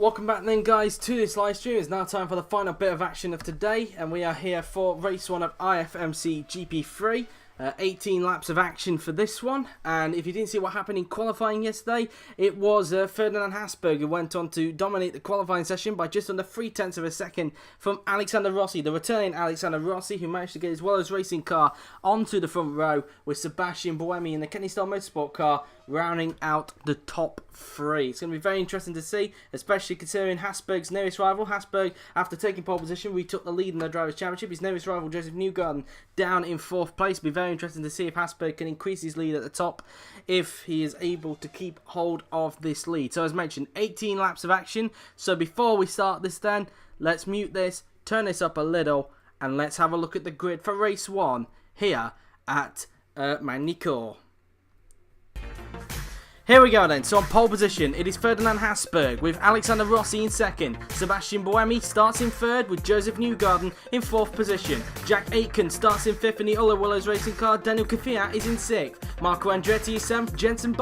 Welcome back then guys to this live stream. It's now time for the final bit of action of today, and we are here for race 1 of IFMC GP3. 18 laps of action for this one, and if you didn't see what happened in qualifying yesterday, it was Ferdinand Habsburg who went on to dominate the qualifying session by just under 0.3 of a second from Alexander Rossi, the returning Alexander Rossi, who managed to get his Willows racing car onto the front row, with Sébastien Buemi in the Kennystar Motorsport car rounding out the top 3. It's going to be very interesting to see, especially considering Habsburg's nearest rival. Habsburg, after taking pole position, retook the lead in the Drivers' Championship. His nearest rival, Josef, Newgarden, down in 4th place. It'll be very interesting to see if Habsburg can increase his lead at the top, if he is able to keep hold of this lead. So as mentioned, 18 laps of action. So before we start this then, let's mute this, turn this up a little, and let's have a look at the grid for race 1 here at Magny-Cours. Here we go then. So on pole position, it is Ferdinand Habsburg with Alexander Rossi in 2nd. Sébastien Buemi starts in 3rd with Josef Newgarden in 4th position. Jack Aitken starts in 5th in the other Willows racing car. Daniil Kvyat is in 6th. Marco Andretti is 7th. Jenson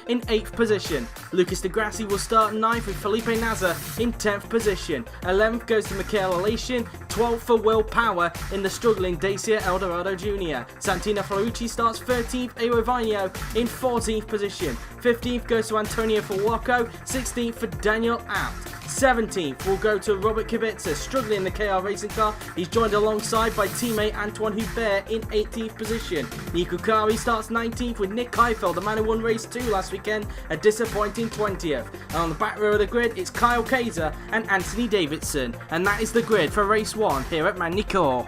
in 8th position. Lucas de Grassi will start 9th with Felipe Nasr in 10th position. 11th goes to Michael Elation. 12th for Will Power in the struggling Dacia Dorado Jr. Santino Ferrucci starts 13th. Eero Vainio in 14th position. 15th goes to Antonio Fulwaco, 16th for Daniil out. 17th will go to Robert Kubica, struggling in the KR racing car. He's joined alongside by teammate Antoine Hubert in 18th position. Nico Kari starts 19th with Nick Heidfeld, the man who won race 2 last weekend, a disappointing 20th. And on the back row of the grid, it's Kaiser and Anthony Davidson. And that is the grid for race 1 here at Magny-Cours.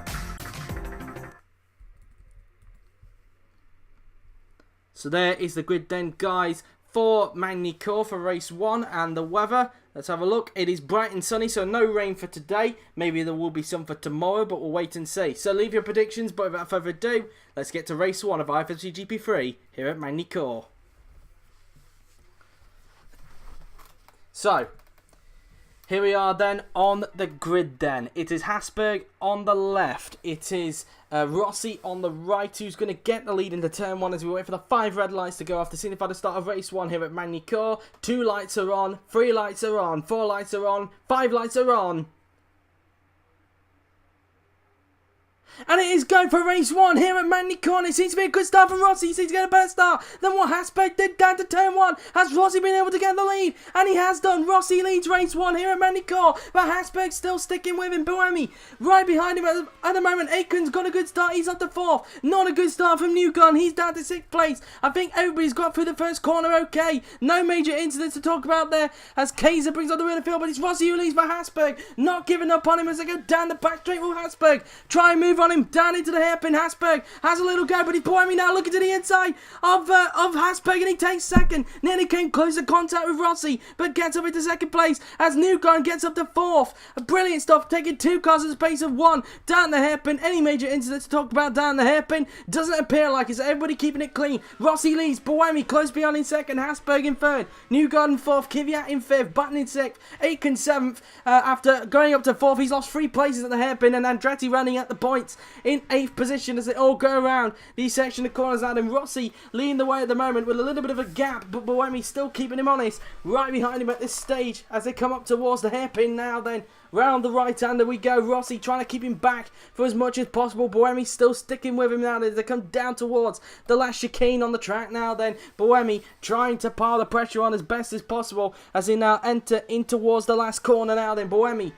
So there is the grid then, guys, for Magny-Cours for race 1, and the weather. Let's have a look. It is bright and sunny, so no rain for today. Maybe there will be some for tomorrow, but we'll wait and see. So leave your predictions, but without further ado, let's get to race 1 of IFMC GP3 here at Magny-Cours. So, here we are then on the grid then. It is Habsburg on the left. It is Rossi on the right, who's going to get the lead into turn 1 as we wait for the 5 red lights to go off to signify the start of race 1 here at Magny-Cours. 2 lights are on, 3 lights are on, 4 lights are on, 5 lights are on. And it is going for race 1 here at Magny-Cours. It seems to be a good start from Rossi. He seems to get a better start than what Habsburg did down to turn 1. Has Rossi been able to get the lead? And he has done. Rossi leads race 1 here at Magny-Cours, but Habsburg's still sticking with him. Buemi right behind him at the moment. Aitken's got a good start. He's up to 4th. Not a good start from Newgarden. He's down to 6th place. I think everybody's got through the first corner okay. No major incidents to talk about there as Kaiser brings on the rear of the field, but it's Rossi who leads for Habsburg. Not giving up on him as they go down the back straight with Habsburg. Try and move on him down into the hairpin. Habsburg has a little go, but he's Buemi now looking to the inside of Habsburg, and he takes 2nd. Nearly came close to contact with Rossi, but gets up into 2nd place as Newgarden gets up to 4th. Brilliant stuff, taking 2 cars at the pace of 1 down the hairpin. Any major incidents to talk about down the hairpin? Doesn't appear like it, so everybody keeping it clean. Rossi leads, Buemi close behind in 2nd, Habsburg in 3rd, Newgarden 4th, Kvyat in 5th, Button in 6th, Aitken 7th. After going up to 4th, he's lost 3 places at the hairpin, and Andretti running at the points in 8th position as they all go around the section of corners out, and Rossi leading the way at the moment with a little bit of a gap, but Buemi still keeping him honest right behind him at this stage as they come up towards the hairpin now then. Round the right-hander we go. Rossi trying to keep him back for as much as possible. Buemi still sticking with him now as they come down towards the last chicane on the track now then. Buemi trying to pile the pressure on as best as possible as they now enter in towards the last corner now then. Buemi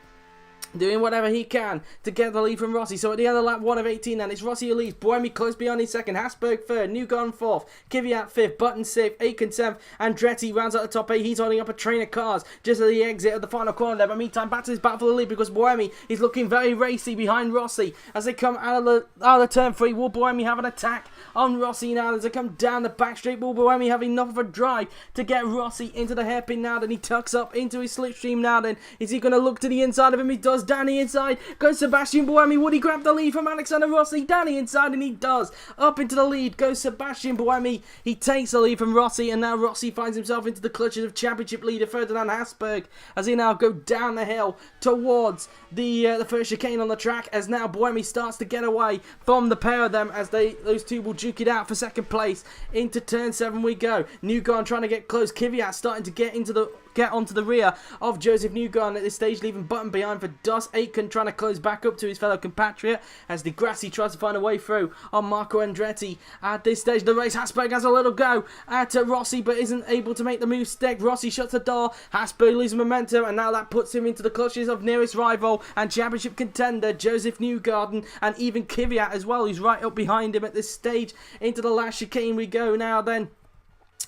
doing whatever he can to get the lead from Rossi. So at the end of lap 1 of 18 then, it's Rossi who leads. Buemi close behind in 2nd. Habsburg 3rd. Newgarden 4th. Kvyat 5th. Button 6th. Aitken 7th. Andretti rounds out the top 8. He's holding up a train of cars just at the exit of the final corner there. But meantime, back to his battle for the lead because Buemi is looking very racy behind Rossi as they come out of the turn 3. Will Buemi have an attack on Rossi now as they come down the back straight? Will Buemi have enough of a drive to get Rossi into the hairpin now? Then he tucks up into his slipstream now then. Is he going to look to the inside of him? He does. Danny inside. Goes Sébastien Buemi. Would he grab the lead from Alexander Rossi? Danny inside, and he does. Up into the lead goes Sébastien Buemi. He takes the lead from Rossi, and now Rossi finds himself into the clutches of championship leader Ferdinand Habsburg as he now go down the hill towards the first chicane on the track, as now Buemi starts to get away from the pair of them as those two will duke it out for 2nd place. Into turn 7 we go. Newgarden trying to get close. Kvyat starting to get into the get onto the rear of Josef Newgarden at this stage, leaving Button behind for dust. Aitken trying to close back up to his fellow compatriot as the Grassi tries to find a way through on Marco Andretti. At this stage of the race, Habsburg has a little go at Rossi, but isn't able to make the move stick. Rossi shuts the door. Habsburg loses momentum, and now that puts him into the clutches of nearest rival and championship contender Josef Newgarden, and even Kvyat as well, who's right up behind him at this stage. Into the last chicane we go now then,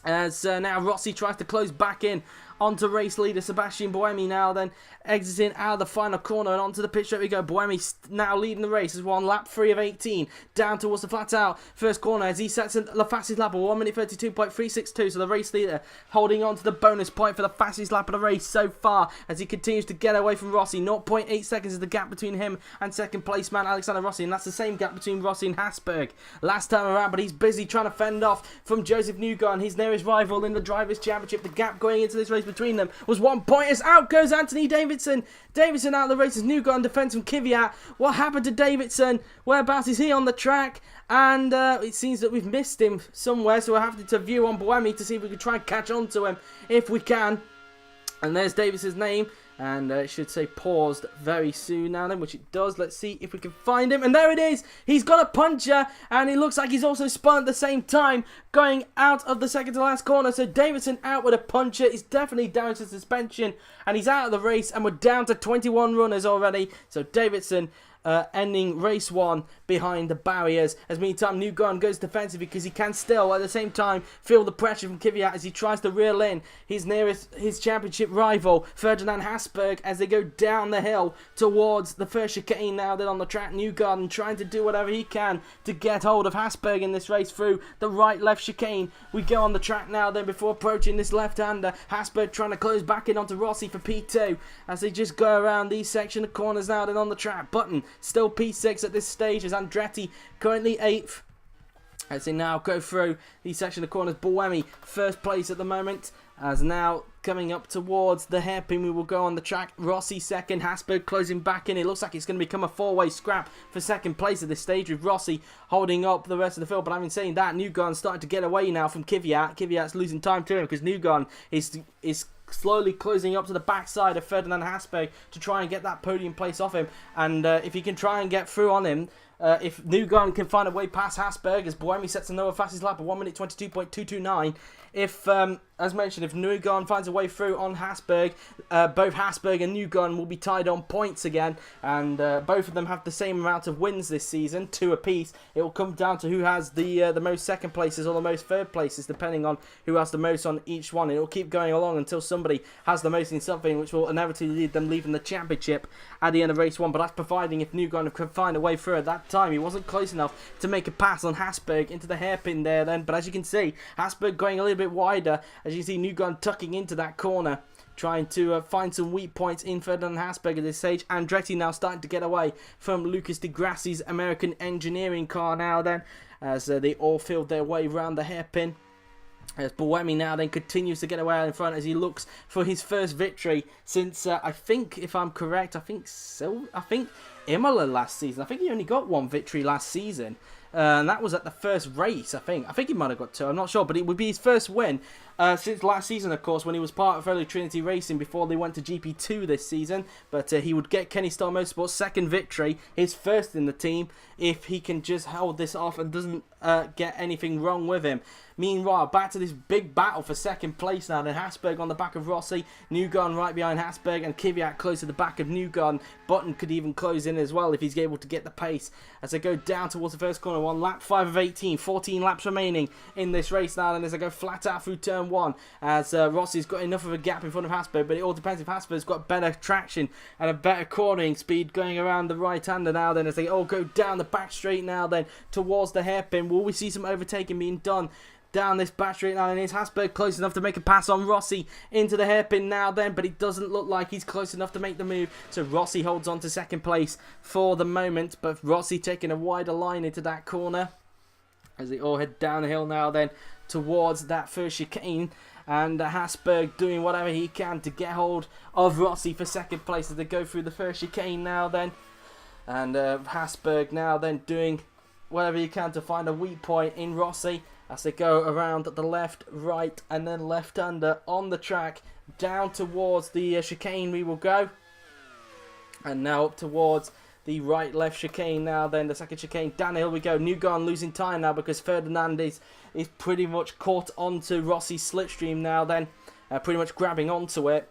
as now Rossi tries to close back in onto race leader Sébastien Buemi now then, exiting out of the final corner and onto the pit straight we go. Buemi now leading the race as one lap 3 of 18 down towards the flat out first corner as he sets the fastest lap of 1 minute 32.362. So the race leader holding on to the bonus point for the fastest lap of the race so far as he continues to get away from Rossi. 0.8 seconds is the gap between him and second place man Alexander Rossi, and that's the same gap between Rossi and Habsburg last time around, but he's busy trying to fend off from Josef Newgarden, his nearest rival in the Drivers' Championship. The gap going into this race between them was 1 point as out goes Anthony Davidson. Davidson out of the race as Newgarden defends from Kvyat. What happened to Davidson? Whereabouts is he on the track? And it seems that we've missed him somewhere, so we're having to view on Buemi to see if we can try and catch on to him if we can. And there's Davidson's name, and it should say paused very soon now then, which it does. Let's see if we can find him, and there it is. He's got a puncher, and it looks like he's also spun at the same time, going out of the second to last corner. So Davidson out with a puncher. He's definitely down to suspension, and he's out of the race, and we're down to 21 runners already. So Davidson ending race 1 behind the barriers. As meantime, Newgarden goes defensive because he can still at the same time feel the pressure from Kvyat as he tries to reel in his championship rival Ferdinand Habsburg as they go down the hill towards the first chicane now then on the track. Newgarden trying to do whatever he can to get hold of Habsburg in this race through the right left chicane. We go on the track now then before approaching this left-hander. Habsburg trying to close back in onto Rossi for P2 as they just go around these section of corners now then on the track. Button still P6 at this stage as Andretti currently 8th. As they now go through the section of corners, Buemi first place at the moment. As now coming up towards the hairpin, we will go on the track. Rossi second, Habsburg closing back in. It looks like it's going to become a 4-way scrap for second place at this stage, with Rossi holding up the rest of the field. But having saying that, Newgarden's starting to get away now from Kvyat. Kvyat's losing time to him because Newgarden is slowly closing up to the backside of Ferdinand Habsburg to try and get that podium place off him. And if he can try and get through on him, if Newgarden can find a way past Habsburg, as Buemi sets another fastest lap of 1 minute 22.229. If, as mentioned, if Newgarden finds a way through on Habsburg, both Habsburg and Newgarden will be tied on points again, and both of them have the same amount of wins this season, 2 apiece. It will come down to who has the most second places or the most third places, depending on who has the most on each one. It will keep going along until somebody has the most in something, which will inevitably lead them leaving the championship at the end of race 1. But that's providing if Newgarden can find a way through at that time. He wasn't close enough to make a pass on Habsburg into the hairpin there then, but as you can see, Habsburg going a little bit wider. As you see, Newgarden tucking into that corner, trying to find some weak points in Ferdinand Habsburg at this stage. Andretti now starting to get away from Lucas Di Grassi's American engineering car now then, as they all filled their way around the hairpin. As Buemi now then continues to get away in front as he looks for his first victory since, I think, if I'm correct, I think Imola last season. I think he only got 1 victory last season. And that was at the first race, I think. I think he might have got 2, I'm not sure. But it would be his first win since last season, of course, when he was part of Early Trinity Racing before they went to GP2 this season. But he would get Kennystar Motorsport's second victory, his first in the team, if he can just hold this off and doesn't get anything wrong with him. Meanwhile, back to this big battle for second place now. Then Habsburg on the back of Rossi, Newgarden right behind Habsburg, and Kvyat close to the back of Newgarden. Button could even close in as well if he's able to get the pace as they go down towards the first corner. One lap 5 of 18, 14 laps remaining in this race now. And as they go flat out through turn 1, as Rossi's got enough of a gap in front of Habsburg, but it all depends if Habsburg's got better traction and a better cornering speed going around the right-hander now. Then as they all go down the back straight now, then towards the hairpin, will we see some overtaking being done down this back straight now? And is Habsburg close enough to make a pass on Rossi into the hairpin now then, but it doesn't look like he's close enough to make the move, so Rossi holds on to second place for the moment. But Rossi taking a wider line into that corner as they all head down the hill now then towards that first chicane, and Habsburg doing whatever he can to get hold of Rossi for second place as they go through the first chicane now then, and Habsburg now then doing whatever he can to find a weak point in Rossi. as they go around the left, right, and then left under on the track. Down towards the chicane we will go. And now up towards the right-left chicane now, then the second chicane. Daniil we go. Newgarden losing time now because Ferdinand is pretty much caught onto Rossi's slipstream now then. Pretty much grabbing onto it.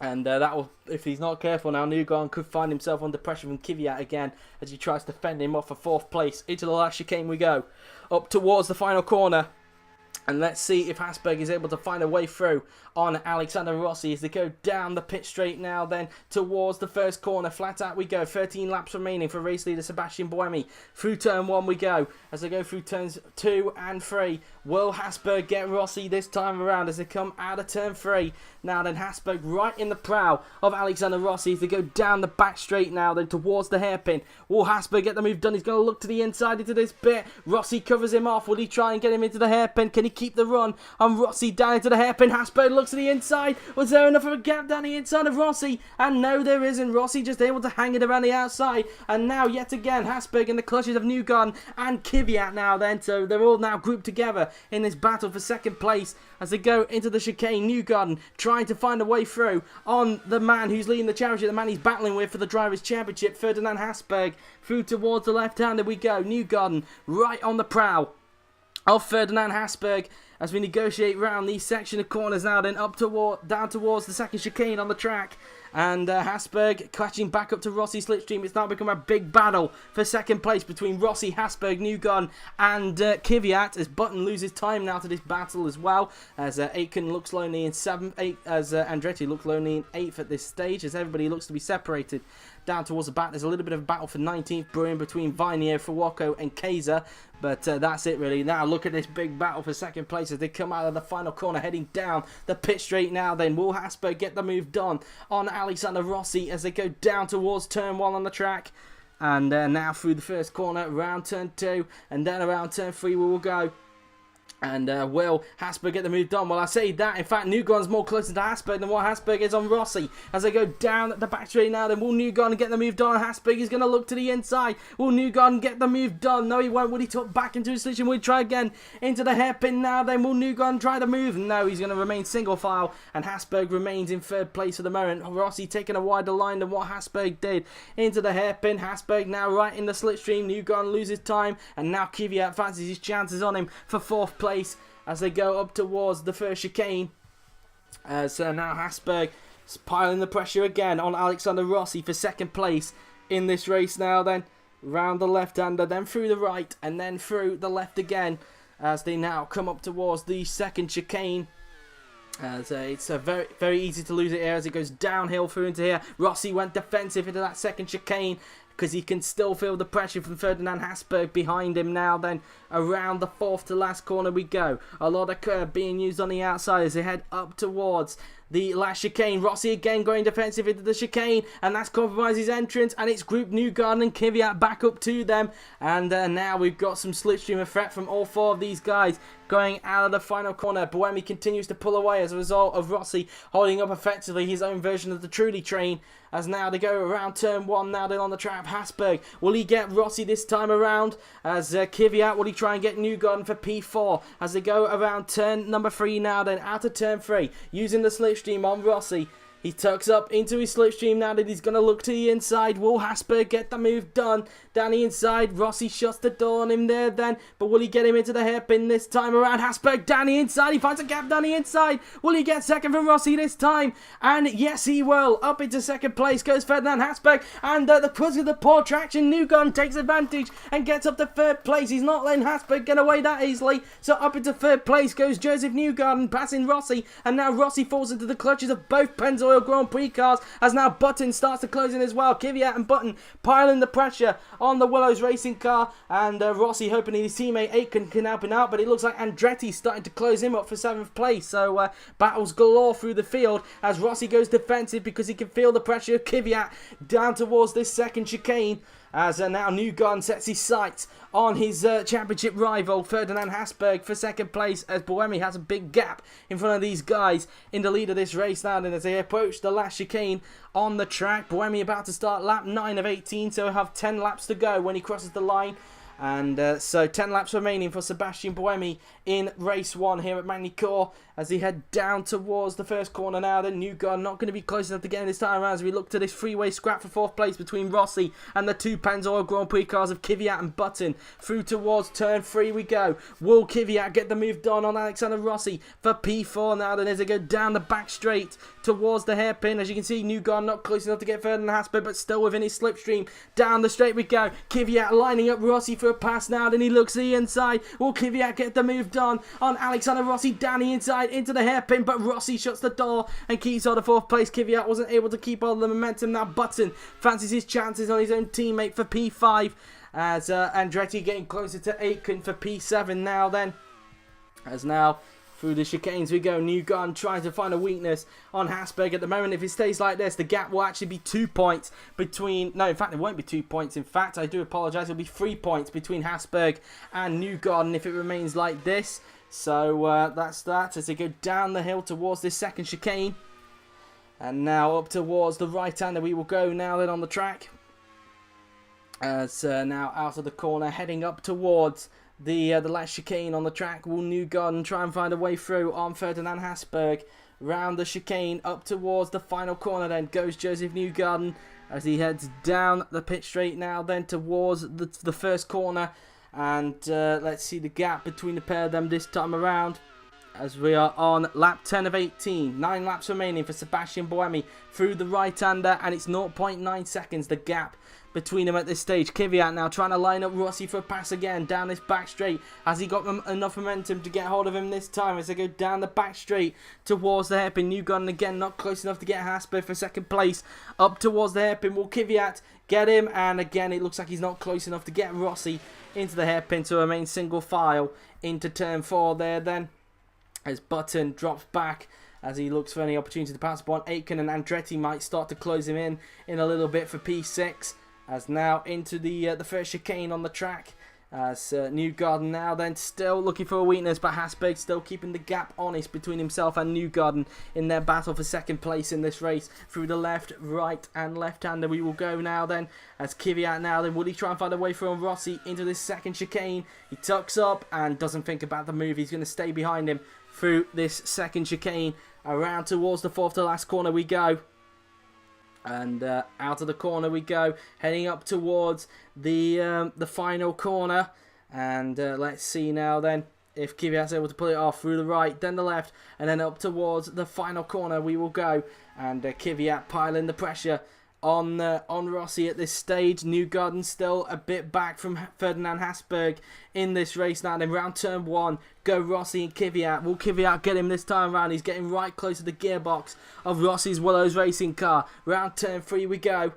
And that will, if he's not careful now, Newgarden could find himself under pressure from Kvyat again as he tries to fend him off for 4th place. Into the last chicane we go. Up towards the final corner. And let's see if Habsburg is able to find a way through on Alexander Rossi as they go down the pit straight now then towards the first corner. Flat out we go. 13 laps remaining for race leader Sebastian Buemi. Through turn 1 we go as they go through turns 2 and 3. Will Habsburg get Rossi this time around as they come out of turn 3? Now then Habsburg right in the prow of Alexander Rossi as they go down the back straight now then towards the hairpin. Will Habsburg get the move done? He's going to look to the inside into this bit. Rossi covers him off. Will he try and get him into the hairpin? Can he keep the run on Rossi down into the hairpin? Habsburg looks to the inside. Was there enough of a gap down the inside of Rossi? And no, there isn't. Rossi just able to hang it around the outside. And now yet again Habsburg in the clutches of Newgarden and Kvyat now then. So they're all now grouped together in this battle for second place as they go into the chicane. Newgarden trying to find a way through on the man who's leading the championship, the man he's battling with for the Drivers' Championship, Ferdinand Habsburg. Through towards the left-hander we go. Newgarden right on the prow of Ferdinand Habsburg as we negotiate round these section of corners now then down towards the second chicane on the track. And Habsburg catching back up to Rossi's slipstream. It's now become a big battle for second place between Rossi, Habsburg, Newgarden and Kvyat as Button loses time now to this battle as well. As Aitken looks lonely in 7th, as Andretti looks lonely in 8th at this stage as everybody looks to be separated. Down towards the back, there's a little bit of a battle for 19th brewing between Vinio, Fuoco and Kaiser. But that's it really. Now look at this big battle for second place as they come out of the final corner heading down the pit straight now then. Will Habsburg get the move done on Alexander Rossi as they go down towards turn 1 on the track. And now through the first corner, around turn 2 and then around turn 3 we will go. And will Habsburg get the move done? Well, I say that. In fact, Newgarden's more closer to Habsburg than what Habsburg is on Rossi. As they go down the back straight now, then will Newgarden get the move done? Habsburg is going to look to the inside. Will Newgarden get the move done? No, he won't. Will he tuck back into his position? Will he try again into the hairpin now? Then will Newgarden try the move? No, he's going to remain single file. And Habsburg remains in 3rd place for the moment. Rossi taking a wider line than what Habsburg did into the hairpin. Habsburg now right in the slipstream. Newgarden loses time. And now Kvyat fancies his chances on him for 4th place. As they go up towards the first chicane. So now Habsburg is piling the pressure again on Alexander Rossi for 2nd place in this race now then. Round the left-hander, then through the right, and then through the left again. As they now come up towards the 2nd chicane. It's very, very easy to lose it here as it goes downhill through into here. Rossi went defensive into that 2nd chicane because he can still feel the pressure from Ferdinand Habsburg behind him now then. Around the 4th to last corner we go. A lot of curb being used on the outside as they head up towards the last chicane. Rossi again going defensive into the chicane, and that's compromised his entrance, and it's grouped Newgarden and Kvyat back up to them. And now we've got some slipstream effect from all 4 of these guys going out of the final corner. Buemi continues to pull away as a result of Rossi holding up effectively his own version of the Truly train. As now they go around turn 1 now then on the track. Habsburg, will he get Rossi this time around? As Kvyat, will he try and get Newgarden for P4? As they go around turn number 3 now then out of turn 3 using the slipstream on Rossi. He tucks up into his slipstream now that he's going to look to the inside. Will Habsburg get the move done? Down the inside, Rossi shuts the door on him there then. But will he get him into the hairpin this time around? Habsburg down the inside. He finds a gap down the inside. Will he get second from Rossi this time? And yes, he will. Up into 2nd place goes Ferdinand Habsburg. And because of the poor traction, Newgarden takes advantage and gets up to 3rd place. He's not letting Habsburg get away that easily. So up into 3rd place goes Josef Newgarden, passing Rossi. And now Rossi falls into the clutches of both Pennzoil Grand Prix cars as now Button starts to close in as well. Kvyat and Button piling the pressure on the Willows racing car, and Rossi hoping his teammate Aitken can help him out, but it looks like Andretti starting to close him up for 7th place. So battles galore through the field as Rossi goes defensive because he can feel the pressure of Kvyat down towards this 2nd chicane. As now Newgarden sets his sights on his championship rival Ferdinand Habsburg for 2nd place as Buemi has a big gap in front of these guys in the lead of this race now. And as they approach the last chicane on the track, Buemi about to start lap 9 of 18, so he'll have 10 laps to go when he crosses the line. And so 10 laps remaining for Sebastian Buemi in race 1 here at Magny-Cours as he head down towards the first corner now. Then Newgarden not going to be close enough to get in this time around as we look to this freeway scrap for 4th place between Rossi and the 2 Pennzoil Grand Prix cars of Kvyat and Button. Through towards turn 3 we go. Will Kvyat get the move done on Alexander Rossi for P4 now? Then as they go down the back straight towards the hairpin, as you can see, Newgarden not close enough to get Ferdinand Habsburg, but still within his slipstream. Down the straight we go. Kvyat lining up Rossi for a pass now. Then he looks to the inside. Will Kvyat get the move done on Alexander Rossi down the inside into the hairpin, but Rossi shuts the door and keeps on the 4th place. Kvyat wasn't able to keep all the momentum. Now Button fancies his chances on his own teammate for P5 as Andretti getting closer to Aitken for P7 now then. As now through the chicanes we go. Newgarden trying to find a weakness on Habsburg at the moment. If it stays like this, the gap will actually be 2 points between... No, in fact, it won't be 2 points. In fact, I do apologise. It'll be 3 points between Habsburg and Newgarden if it remains like this. So that's that as they go down the hill towards this second chicane. And now up towards the right-hander we will go now then on the track. As now out of the corner, heading up towards the last chicane on the track. Will Newgarden try and find a way through on Ferdinand Habsburg? Round the chicane up towards the final corner then goes Josef Newgarden as he heads down the pit straight now then towards the first corner. And let's see the gap between the pair of them this time around as we are on lap 10 of 18. 9 laps remaining for Sébastien Buemi through the right-hander, and it's 0.9 seconds the gap between them at this stage. Kvyat now trying to line up Rossi for a pass again down this back straight. Has he got enough momentum to get hold of him this time as they go down the back straight towards the hairpin? Newgarden again not close enough to get Habsburg for 2nd place. Up towards the hairpin, will Kvyat get him? And again it looks like he's not close enough to get Rossi into the hairpin to remain single file into turn 4 there then. As Button drops back as he looks for any opportunity to pass upon Aitken, and Andretti might start to close him in a little bit for P6. As now into the first chicane on the track. As Newgarden now then still looking for a weakness, but Habsburg still keeping the gap honest between himself and Newgarden in their battle for 2nd place in this race. Through the left, right and left-hander we will go now then. As Kvyat now then, will he try and find a way through on Rossi into this second chicane? He tucks up and doesn't think about the move. He's going to stay behind him through this second chicane. Around towards the 4th to last corner we go. And out of the corner we go, heading up towards the final corner. And let's see now then if Kvyat's able to pull it off through the right, then the left, and then up towards the final corner we will go. And Kvyat piling the pressure on Rossi at this stage. Newgarden still a bit back from Ferdinand Habsburg in this race now. Then round turn 1, go Rossi and Kvyat. Will Kvyat get him this time around? He's getting right close to the gearbox of Rossi's Willows racing car. Round turn 3 we go.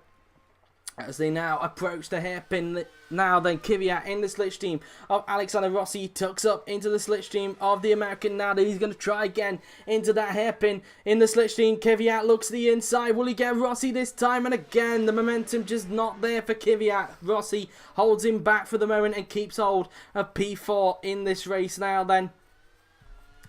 As they now approach the hairpin, now then Kvyat in the slipstream of Alexander Rossi, tucks up into the slipstream of the American. Now that he's going to try again into that hairpin in the slipstream. Kvyat looks to the inside. Will he get Rossi this time? And again, the momentum just not there for Kvyat. Rossi holds him back for the moment and keeps hold of P4 in this race now then.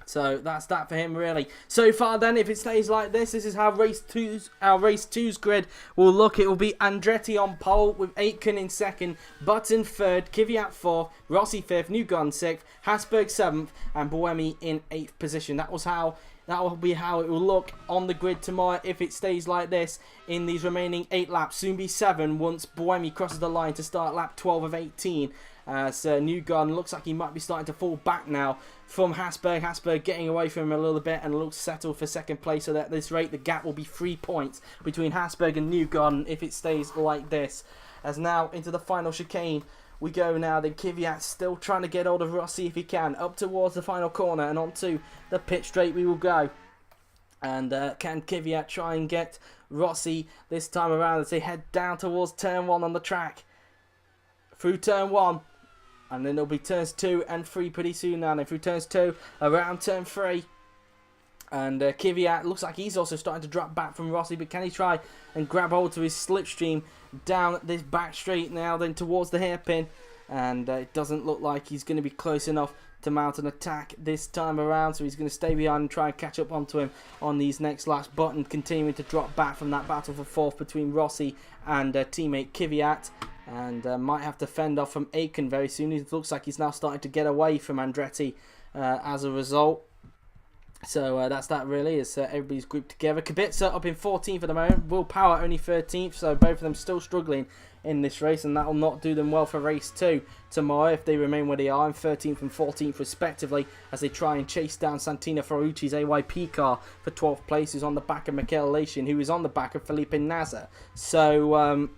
So that's that for him really. So far then, if it stays like this is how our race two's grid will look. It will be Andretti on pole with Aitken in 2nd, Button 3rd, Kvyat 4th, Rossi 5th, Newgarden 6th, Habsburg 7th, and Buemi in 8th position. That will be how it will look on the grid tomorrow if it stays like this in these remaining 8 laps. Soon be 7 once Buemi crosses the line to start lap 12 of 18. So Newgarden looks like he might be starting to fall back now from Habsburg. Habsburg getting away from him a little bit and looks settled for 2nd place. So that at this rate the gap will be 3 points between Habsburg and Newgarden if it stays like this. As now into the final chicane we go now. Then Kvyat still trying to get hold of Rossi if he can. Up towards the final corner and onto the pit straight we will go. And can Kvyat try and get Rossi this time around as they head down towards turn 1 on the track? Through turn 1. And then there'll be turns 2 and 3 pretty soon now. And then through turns 2, around turn 3. And Kvyat looks like he's also starting to drop back from Rossi. But can he try and grab hold to his slipstream down this back straight now, then towards the hairpin? And it doesn't look like he's going to be close enough to mount an attack this time around. So he's going to stay behind and try and catch up onto him on these next laps. Button continuing to drop back from that battle for 4th between Rossi and teammate Kvyat. And might have to fend off from Aitken very soon. It looks like he's now starting to get away from Andretti as a result. So that's that really, as everybody's grouped together. Kubica up in 14th at the moment, Will Power only 13th, so both of them still struggling in this race, and that will not do them well for race 2 tomorrow if they remain where they are in 13th and 14th respectively, as they try and chase down Santino Ferrucci's AYP car for 12th place, who's on the back of Michael Lation, who is on the back of Felipe Nasr. So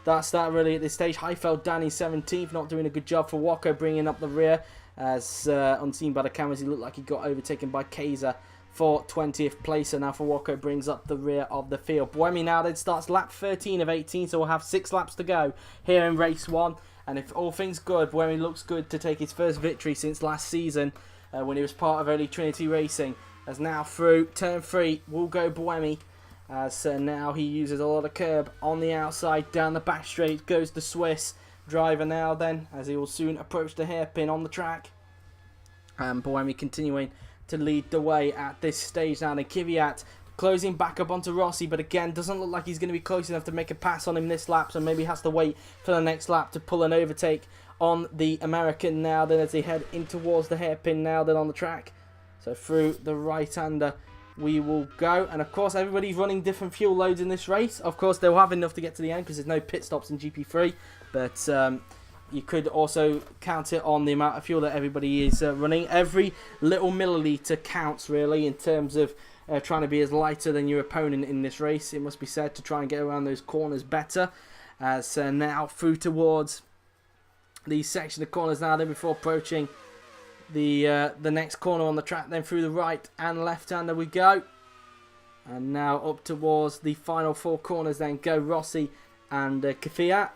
that's that really at this stage. Heidfeld Danny 17th, not doing a good job for Waco, bringing up the rear, as unseen by the cameras he looked like he got overtaken by Kaiser for 20th place, and now Waco brings up the rear of the field. Buemi now then starts lap 13 of 18, so we'll have 6 laps to go here in race 1, and if all things good, Buemi looks good to take his first victory since last season when he was part of early Trinity Racing. As now through turn 3 will go Buemi, as now he uses a lot of curb on the outside. Down the back straight goes the Swiss driver now then, as he will soon approach the hairpin on the track, and Buemi continuing to lead the way at this stage now. And Kvyat closing back up onto Rossi, but again doesn't look like he's going to be close enough to make a pass on him this lap, so maybe has to wait for the next lap to pull an overtake on the American now then, as they head in towards the hairpin now then on the track. So through the right-hander we will go, and of course everybody's running different fuel loads in this race. Of course they'll have enough to get to the end because there's no pit stops in GP3, but you could also count it on the amount of fuel that everybody is running. Every little milliliter counts really in terms of trying to be as lighter than your opponent in this race, it must be said, to try and get around those corners better. As now through towards the section of corners now then, before approaching the next corner on the track, then through the right and left hander we go. And now up towards the final 4 corners then go Rossi and Kvyat.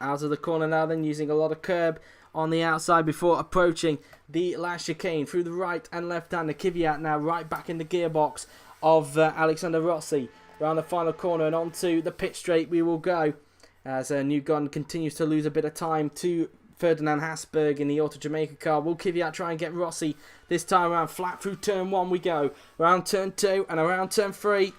Out of the corner now then, using a lot of curb on the outside before approaching the last chicane. Through the right and left hander, Kvyat now right back in the gearbox of Alexander Rossi. Around the final corner and onto the pit straight we will go, as Newgarden continues to lose a bit of time to Ferdinand Habsburg in the Auto Jamaica car. Will Kvyat try and get Rossi this time around? Flat through turn 1 we go, around turn 2 and around turn 3.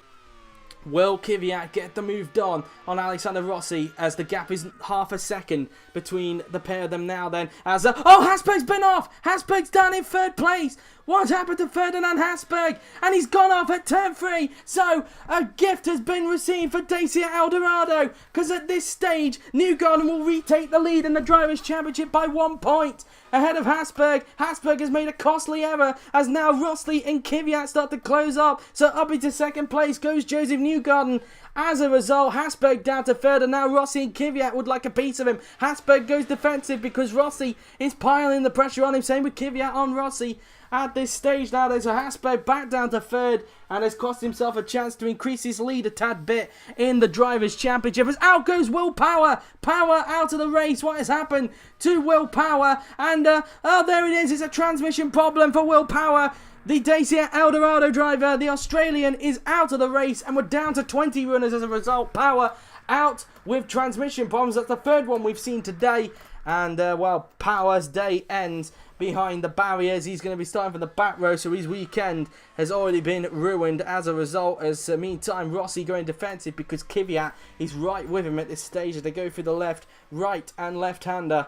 Will Kvyat get the move done on Alexander Rossi, as the gap is half a second between the pair of them now then, as Habsburg's been off! Habsburg's down in 3rd place! What happened to Ferdinand Habsburg? And he's gone off at turn 3, so a gift has been received for Dacia El Dorado, because at this stage Newgarden will retake the lead in the Drivers' Championship by 1 point ahead of Habsburg. Habsburg has made a costly error, as now Rossi and Kvyat start to close up, so up into 2nd place goes Josef Newgarden. As a result, Habsburg down to 3rd, and now Rossi and Kvyat would like a piece of him. Habsburg goes defensive because Rossi is piling the pressure on him, same with Kvyat on Rossi. At this stage now, there's a Habsburg back down to 3rd and has cost himself a chance to increase his lead a tad bit in the Drivers' Championship. As out goes Will Power. Power out of the race. What has happened to Will Power? And, there it is. It's a transmission problem for Will Power. The Dacia El Dorado driver, the Australian, is out of the race, and we're down to 20 runners as a result. Power out with transmission problems. That's the 3rd one we've seen today. And, well, Power's day ends behind the barriers. He's going to be starting from the back row, so his weekend has already been ruined as a result. As meantime, Rossi going defensive because Kvyat is right with him at this stage as they go through the left, right and left-hander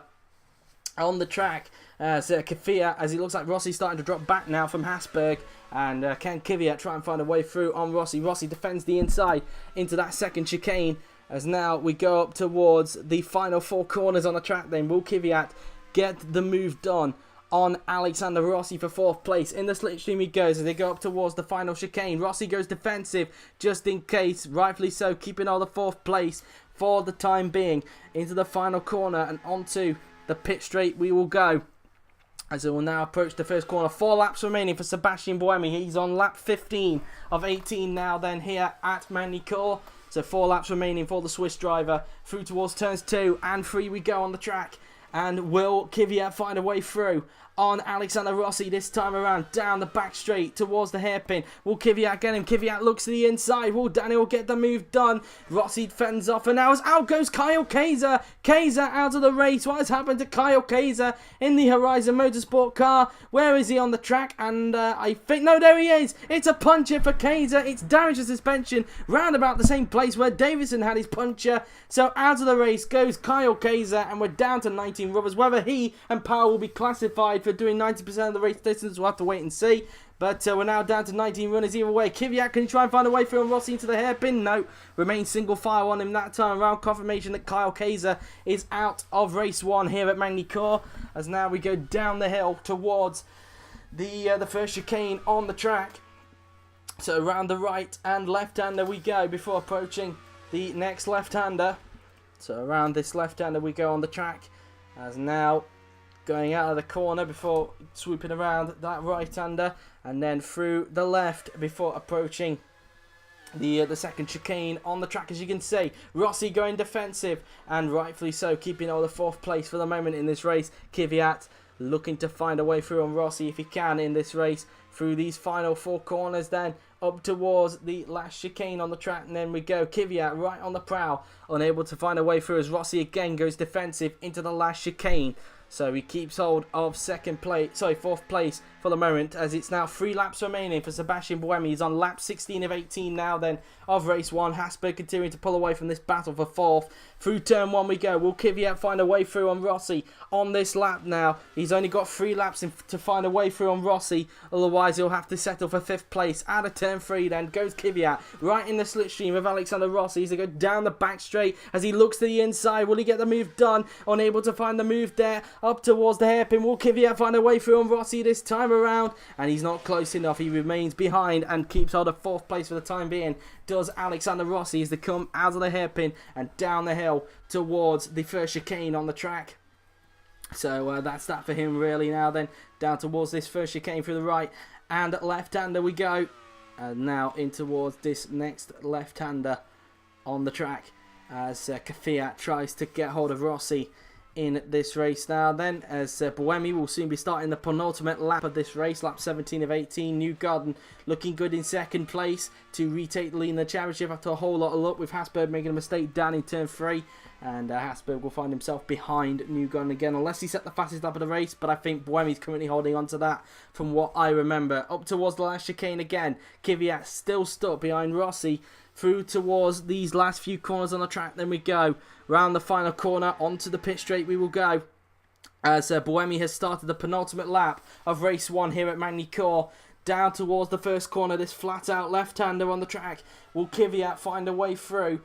on the track. Kvyat, as it looks like Rossi's starting to drop back now from Habsburg, and can Kvyat try and find a way through on Rossi? Rossi defends the inside into that 2nd chicane, as now we go up towards the final 4 corners on the track. Then will Kvyat get the move done on Alexander Rossi for 4th place? In the slipstream he goes as they go up towards the final chicane. Rossi goes defensive just in case, rightfully so, keeping all the 4th place for the time being. Into the final corner and onto the pit straight we will go, as it will now approach the 1st corner. 4 laps remaining for Sébastien Buemi. He's on lap 15 of 18 now then here at Magny-Cours. So 4 laps remaining for the Swiss driver. Through towards turns 2 and 3 we go on the track. And will Kvyat find a way through on Alexander Rossi this time around? Down the back straight towards the hairpin. Will Kvyat get him? Kvyat looks to the inside. Will Daniil get the move done? Rossi fends off, and now as out goes Kaiser. Kaiser out of the race. What has happened to Kaiser in the Horizon Motorsport car? Where is he on the track? And I think, no, there he is. It's a puncture for Kaiser. It's damage to suspension round about the same place where Davison had his puncture. So out of the race goes Kaiser, and we're down to 19 rubbers. Whether he and Power will be classified Heidfeld doing 90% of the race distance. We'll have to wait and see. But we're now down to 19 runners either way. Kvyat, can he try and find a way through on Rossi into the hairpin? No. Remains single file on him that time around. Confirmation that Kaiser is out of race 1 here at Magny-Cours. As now we go down the hill towards the first chicane on the track. So around the right and left-hander we go before approaching the next left-hander. So around this left-hander we go on the track. As now going out of the corner before swooping around that right-hander. And then through the left before approaching the second chicane on the track. As you can see, Rossi going defensive. And rightfully so, keeping all the 4th place for the moment in this race. Kvyat looking to find a way through on Rossi if he can in this race. Through these final 4 corners then. Up towards the last chicane on the track, and then we go. Kvyat right on the prowl, unable to find a way through as Rossi again goes defensive into the last chicane. So he keeps hold of 4th place for the moment, as it's now 3 laps remaining for Sébastien Buemi. He's on lap 16 of 18 now then of race 1. Habsburg continuing to pull away from this battle for 4th. Through turn 1 we go. Will Kvyat find a way through on Rossi on this lap now? He's only got 3 laps to find a way through on Rossi. Otherwise he'll have to settle for 5th place. Out of turn 3 then goes Kvyat right in the slipstream of Alexander Rossi. He's going to go down the back straight as he looks to the inside. Will he get the move done? Unable to find the move there. Up towards the hairpin. Will Kvyat find a way through on Rossi this time around? And he's not close enough. He remains behind and keeps hold of 4th place for the time being. Does Alexander Rossi as they come out of the hairpin and down the hill towards the first chicane on the track. So that's that for him really now then. Down towards this first chicane through the right and left-hander we go. And now in towards this next left-hander on the track as Kvyat tries to get hold of Rossi in this race now then, as Buemi will soon be starting the penultimate lap of this race, lap 17 of 18. Newgarden looking good in 2nd place to retake the lead in the championship after a whole lot of luck, with Habsburg making a mistake down in turn 3, and Habsburg will find himself behind Newgarden again unless he set the fastest lap of the race. But I think Buemi's currently holding on to that from what I remember. Up towards the last chicane again, Kvyat still stuck behind Rossi. Through towards these last few corners on the track, then we go. Round the final corner, onto the pit straight we will go. As Buemi has started the penultimate lap of race 1 here at Magny-Cours. Down towards the first corner, this flat-out left-hander on the track. Will Kvyat find a way through?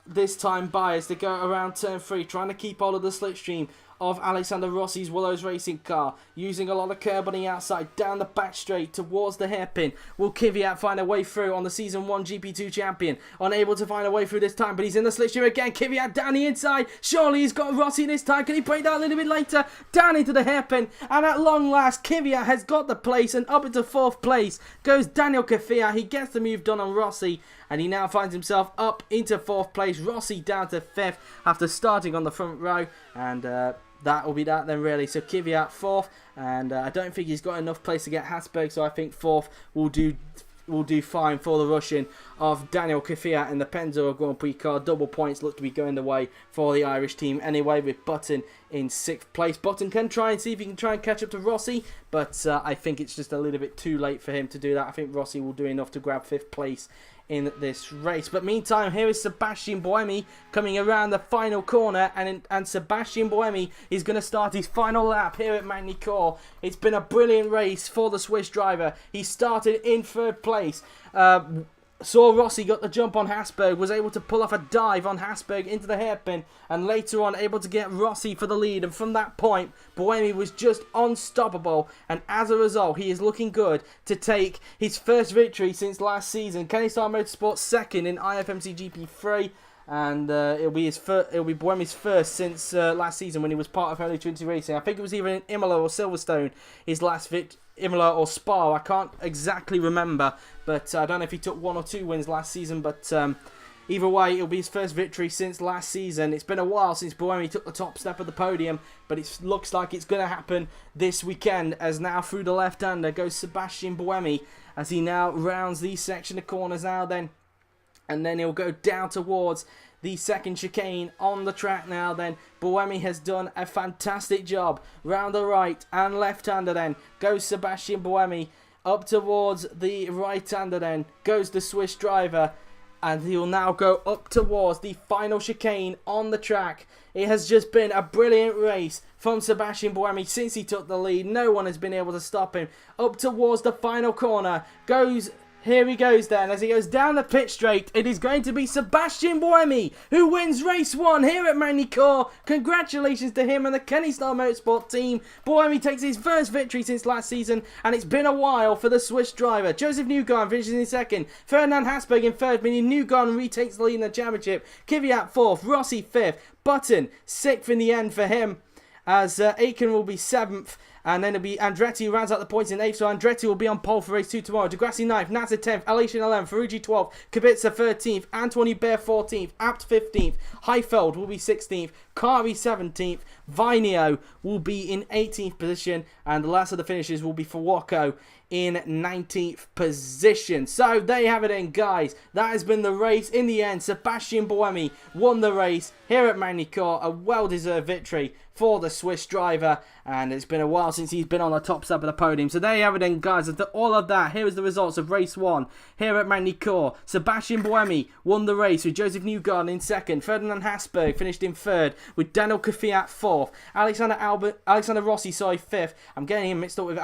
This time by as they go around turn 3, trying to keep hold of the slipstream of Alexander Rossi's Willows racing car, using a lot of curb on the outside, down the back straight towards the hairpin. Will Kvyat find a way through on the Season 1 GP2 champion? Unable to find a way through this time, but he's in the slipstream again. Kvyat down the inside. Surely he's got Rossi this time. Can he break that a little bit later? Down into the hairpin, and at long last, Kvyat has got the place, and up into 4th place goes Daniil Kvyat. He gets the move done on Rossi, and he now finds himself up into 4th place. Rossi down to 5th after starting on the front row, and that will be that then really. So Kvyat 4th, and I don't think he's got enough place to get Habsburg, so I think 4th will do fine for the Russian of Daniil Kvyat in the Pennzoil Grand Prix car. Double points look to be going the way for the Irish team anyway, with Button in 6th place. Button can try and see if he can try and catch up to Rossi, but I think it's just a little bit too late for him to do that. I think Rossi will do enough to grab 5th place in this race. But meantime, here is Sébastien Buemi coming around the final corner, and Sébastien Buemi is going to start his final lap here at Magny-Cours. It's been a brilliant race for the Swiss driver. He started in 3rd place. Saw Rossi got the jump on Habsburg, was able to pull off a dive on Habsburg into the hairpin, and later on able to get Rossi for the lead. And from that point, Buemi was just unstoppable, and as a result, he is looking good to take his first victory since last season. Kennystar Motorsport 2nd in IFMC GP3, and it'll be Buemi's first since last season when he was part of Holy Trinity Racing. I think it was either in Imola or Silverstone, his last Imola or Spa, I can't exactly remember, but I don't know if he took 1 or 2 wins last season, but either way, it'll be his first victory since last season. It's been a while since Buemi took the top step of the podium, but it looks like it's going to happen this weekend, as now through the left-hander goes Sébastien Buemi, as he now rounds these section of corners now then, and then he'll go down towards the second chicane on the track now then. Buemi has done a fantastic job. Round the right and left-hander then goes Sébastien Buemi. Up towards the right-hander then goes the Swiss driver. And he'll now go up towards the final chicane on the track. It has just been a brilliant race from Sebastian Buemi since he took the lead. No one has been able to stop him. Up towards the final corner goes... Here he goes then, as he goes down the pit straight. It is going to be Sebastian Buemi who wins race 1 here at Magny-Cours. Congratulations to him and the Kennystar Motorsport team. Buemi takes his first victory since last season, and it's been a while for the Swiss driver. Josef Newgarden finishes in second. Ferdinand Habsburg in third, meaning Newgarden retakes the lead in the championship. Kvyat fourth, Rossi fifth, Button sixth in the end for him, as Aitken will be 7th. And then it'll be Andretti who rounds out the points in 8th. So Andretti will be on pole for race 2 tomorrow. Grassi 9th, Nasr 10th, Elation 11th, Ferrucci 12th, Kubica 13th, Anthony Bear 14th, Abt 15th, Heidfeld will be 16th, Kari 17th, Vinio will be in 18th position, and the last of the finishes will be for Wacko in 19th position. So there you have it then, guys. That has been the race. In the end, Sebastian Buemi won the race here at Magny-Cours. A well-deserved victory for the Swiss driver, and it's been a while since he's been on the top step of the podium. So there you have it then, guys. After all of that, here is the results of race 1 here at Magny-Cours. Sebastian Buemi won the race with Josef Newgarden in second. Ferdinand Habsburg finished in third with Daniil Kvyat fourth. Alexander Rossi, fifth. I'm getting him mixed up with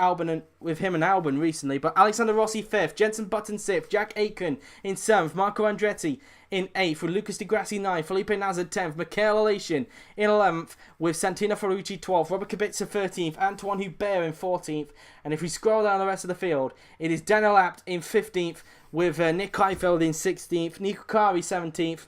him and Albon recently, but Alexander Rossi fifth. Jenson Button sixth. Jack Aitken in 7th. Marco Andretti in 8th, with Lucas Di Grassi 9th, Felipe Nasr 10th, Michael Elation in 11th, with Santino Ferrucci 12th, Robert Kubica 13th, Antoine Hubert in 14th, and if we scroll down the rest of the field, it is Daniil Abt in 15th, with Nick Heidfeld in 16th, Nico Kari 17th,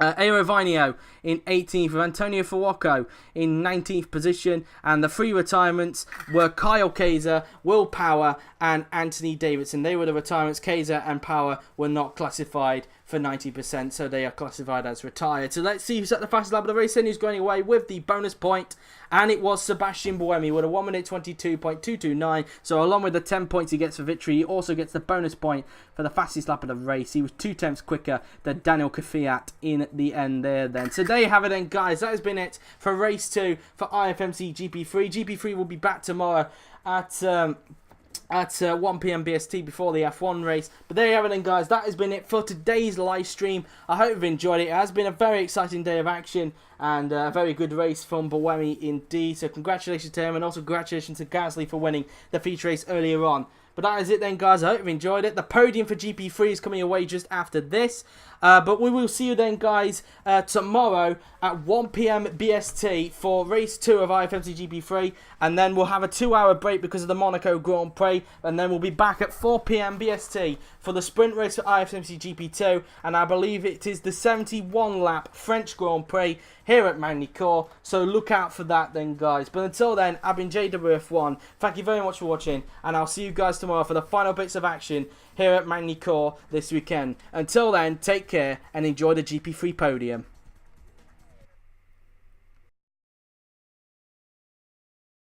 Aero Vinio in 18th, with Antonio Fuoco in 19th position, and the 3 retirements were Kyle Kaiser, Will Power, and Anthony Davidson. They were the retirements. Kaiser and Power were not classified for 90%, so they are classified as retired. So let's see who's at the fastest lap of the race and who's going away with the bonus point. And it was Sebastian Buemi with a 1 minute 22.229. So along with the 10 points he gets for victory, he also gets the bonus point for the fastest lap of the race. He was 2/10 quicker than Daniil Kvyat in the end there then. So there you have it then, guys. That has been it for race 2 for IFMC GP3. GP3 will be back tomorrow at 1 PM BST before the F1 race. But there you have it then, guys. That has been it for today's live stream. I hope you've enjoyed it. It has been a very exciting day of action and a very good race from Buemi indeed. So congratulations to him, and also congratulations to Gasly for winning the feature race earlier on. But that is it then, guys. I hope you've enjoyed it. The podium for GP3 is coming away just after this. But we will see you then, guys, tomorrow at 1 PM BST for race 2 of IFMC GP3. And then we'll have a 2-hour break because of the Monaco Grand Prix. And then we'll be back at 4 PM BST for the sprint race for IFMC GP2. And I believe it is the 71-lap French Grand Prix here at Magny-Cours. So look out for that then, guys. But until then, I've been JWF1. Thank you very much for watching. And I'll see you guys tomorrow for the final bits of action here at Magny-Cours this weekend. Until then, take care and enjoy the GP3 podium.